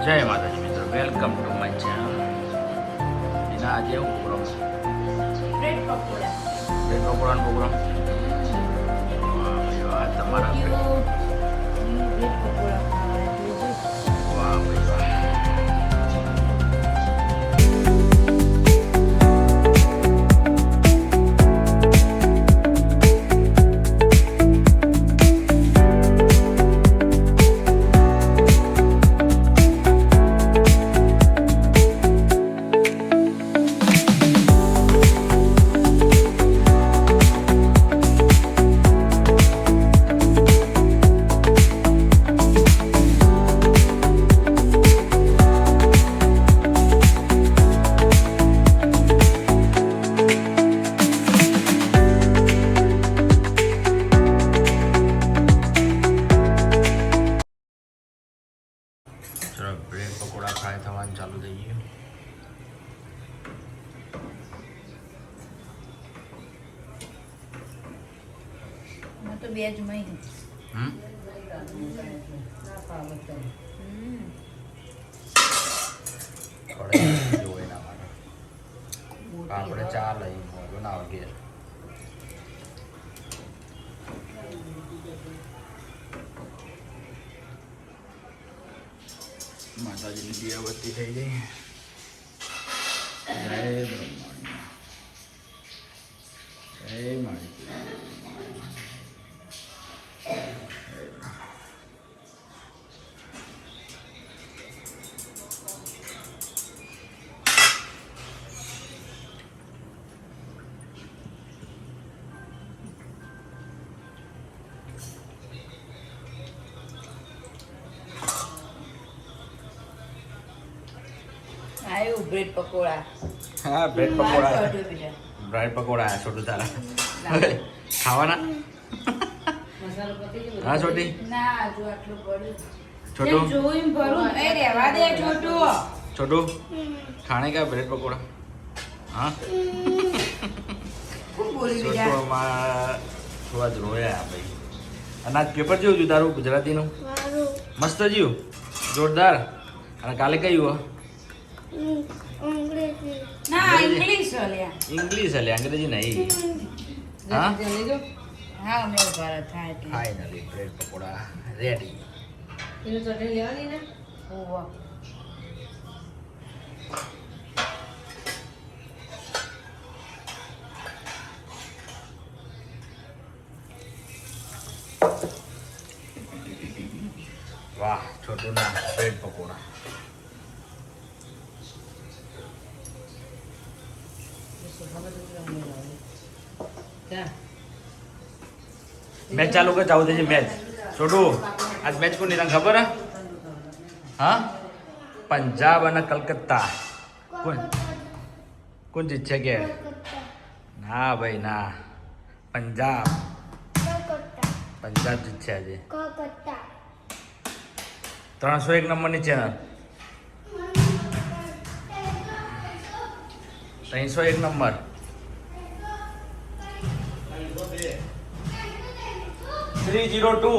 જય માતાજી મિત્રો, વેલકમ ટુ માય ચેનલ. એના આજે હું પ્રોગ્રામ બ્રેડ પકોડા. બ્રેડ પકોડાનો પ્રોગ્રામ. વાહ તમારા બ્રેડ પકોડા ખાવા વાહ ભાઈ વાહ. ચલો બ્રેડ પકોડા ફ્રાય થવાનું ચાલુ થઈ ગયું. મેં તો બે જ મહિને કઢાઈ જો એના માટે આપણે ચા લઈ મોઢું ના વગેરે. માતાજીની દીવાબત્તી થઈ ગઈ. જય બ્રહ્માણી, જય માળી. આવ્યું બ્રેડ પકોડા. હા બ્રેડ પકોડા, બ્રેડ પકોડા છોટું તારા ખાવાના. હા છોટી, ના જો આટલું પડ્યું. છોટું જોઈને ભરું એ રહેવા દે છોટું. છોટું ખાણે કા બ્રેડ પકોડા. હા કોણ બોલી છોટું બીજા? અમારા થોડા જ રોયા ભાઈ. અને આજ પેપર જેવું છું તારું ગુજરાતીનું? મસ્ત જ્યું, જોરદાર. અને કાલે કયું? ના ઇંગ્લિશ અલ્યા. ઇંગ્લિશ એટલે અંગ્રેજી નહીં. હા હા મેં ભારત થાય એટલે. Finally bread pakora ready. ઓવા. વાહ છોટું ના બ્રેડ પકોડા. મેચ ચાલુ કર, ચાલુ થઈ મેચ. છોટું આજ મેચ કોની તને ખબર હે? હા પંજાબ અને કલકત્તા. કોણ કોણ જીતશે કે? ના ભાઈ ના, પંજાબ. પંજાબ જીતશે આજે. 301 નંબરની ચેનલ. 301 નંબર. 302.